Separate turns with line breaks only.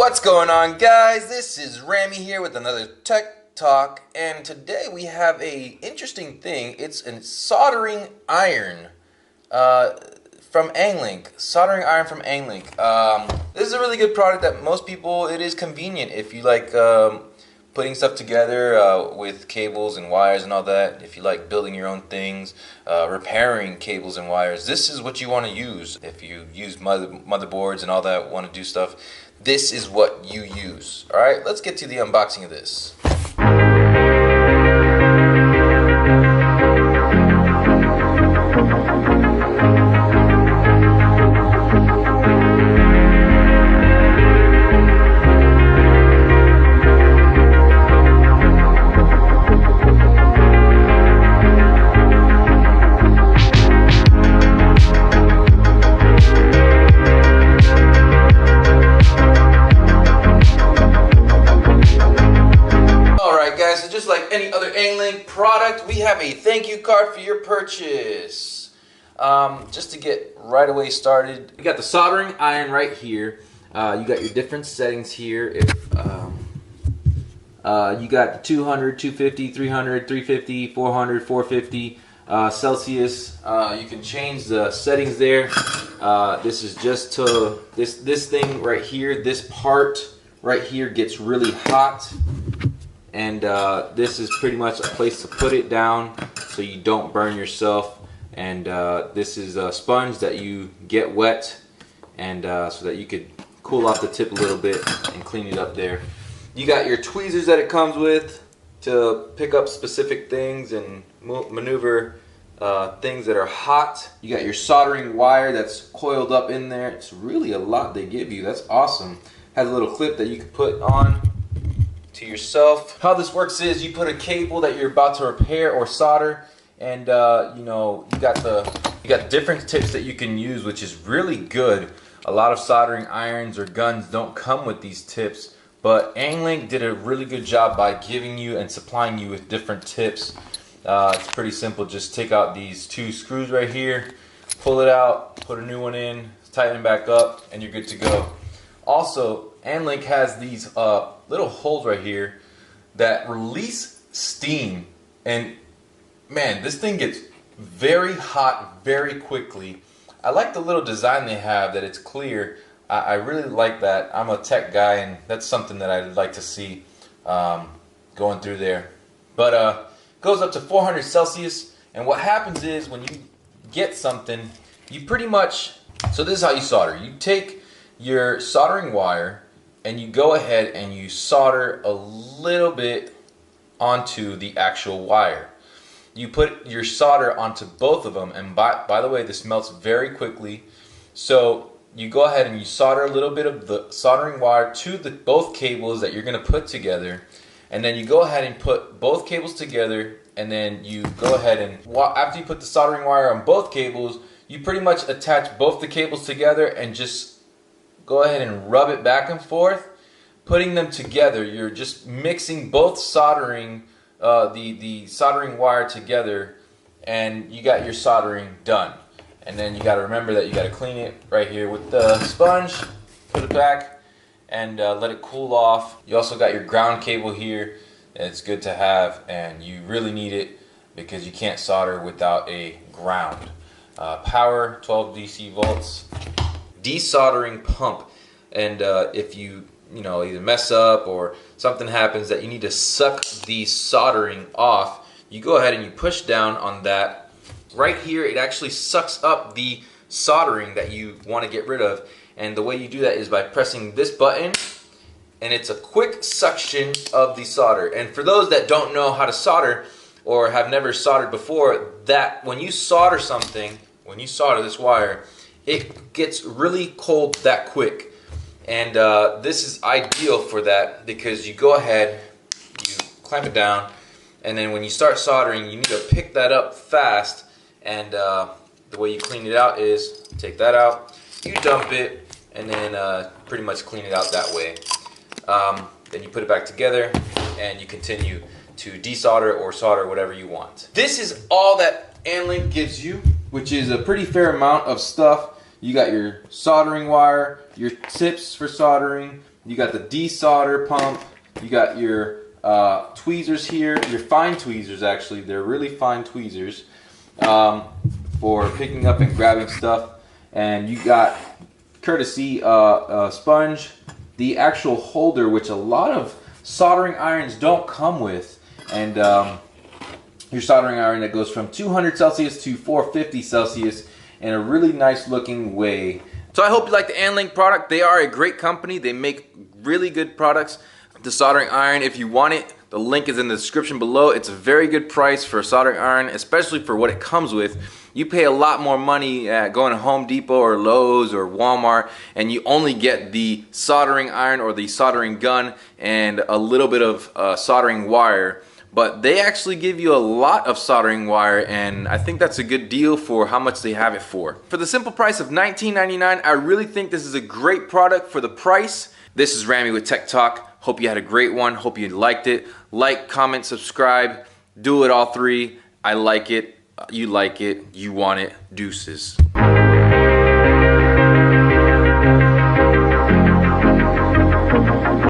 What's going on, guys? This is Ramy here with another Tech Talk, and today we have a interesting thing. It's a soldering iron from AngLink. Soldering iron from AngLink. This is a really good product that most people, it is convenient if you like putting stuff together with cables and wires and all that. If you like building your own things, repairing cables and wires, this is what you want to use. If you use motherboards and all that, want to do stuff, this is what you use. Alright, let's get to the unboxing of this. So just like any other AngLink product, we have a thank you card for your purchase. Just to get right away started, you got the soldering iron right here. You got your different settings here. If you got the 200, 250, 300, 350, 400, 450 Celsius. You can change the settings there. This is just to this thing right here. This part right here gets really hot. And this is pretty much a place to put it down so you don't burn yourself. And this is a sponge that you get wet, and so that you could cool off the tip a little bit and clean it up there. You got your tweezers that it comes with to pick up specific things and maneuver things that are hot. You got your soldering wire that's coiled up in there. It's really a lot they give you. That's awesome. Has a little clip that you can put on to yourself. How this works is you put a cable that you're about to repair or solder, and you know, you got different tips that you can use, which is really good. A lot of soldering irons or guns don't come with these tips, but AngLink did a really good job by giving you and supplying you with different tips. It's pretty simple. Just take out these two screws right here, pull it out, put a new one in, tighten it back up, and you're good to go. Also, AngLink has these little holes right here that release steam, and man, this thing gets very hot very quickly. I like the little design they have, that it's clear. I really like that. I'm a tech guy, and that's something that I'd like to see going through there. But goes up to 400 Celsius, and what happens is when you get something, you pretty much, so this is how you solder. You take your soldering wire and you go ahead and you solder a little bit onto the actual wire. You put your solder onto both of them, and by the way, this melts very quickly. So you go ahead and you solder a little bit of the soldering wire to both cables that you're going to put together, and then you go ahead and put both cables together, and then you go ahead and after you put the soldering wire on both cables, you pretty much attach both the cables together and just go ahead and rub it back and forth. Putting them together, you're just mixing both soldering, the soldering wire together, and you got your soldering done. And then you got to remember that you got to clean it right here with the sponge, put it back, and let it cool off. You also got your ground cable here. It's good to have, and you really need it because you can't solder without a ground. Power, 12 DC volts. Desoldering pump, and if you either mess up or something happens that you need to suck the soldering off, you go ahead and you push down on that. Right here, it actually sucks up the soldering that you want to get rid of, and the way you do that is by pressing this button, and it's a quick suction of the solder. And for those that don't know how to solder or have never soldered before, that when you solder something, when you solder this wire, it gets really cold that quick, and this is ideal for that because you go ahead, you clamp it down, and then when you start soldering, you need to pick that up fast, and the way you clean it out is take that out, you dump it, and then pretty much clean it out that way. Then you put it back together, and you continue to desolder or solder whatever you want. This is all that AngLink gives you, which is a pretty fair amount of stuff. You got your soldering wire, your tips for soldering, You got the desolder pump. You got your tweezers here. Your fine tweezers, actually. They're really fine tweezers for picking up and grabbing stuff. And you got, courtesy, a sponge. The actual holder, which a lot of soldering irons don't come with. And your soldering iron that goes from 200 Celsius to 450 Celsius in a really nice looking way. So I hope you like the AngLink product. They are a great company. They make really good products. The soldering iron, if you want it, the link is in the description below. It's a very good price for a soldering iron, especially for what it comes with. You pay a lot more money at going to Home Depot or Lowe's or Walmart, and you only get the soldering iron or the soldering gun and a little bit of soldering wire. But they actually give you a lot of soldering wire, and I think that's a good deal for how much they have it for. For the simple price of $19.99, I really think this is a great product for the price. This is Rami with Tech Talk. Hope you had a great one. Hope you liked it. Like, comment, subscribe. Do it all three. I like it. You like it. You want it. Deuces.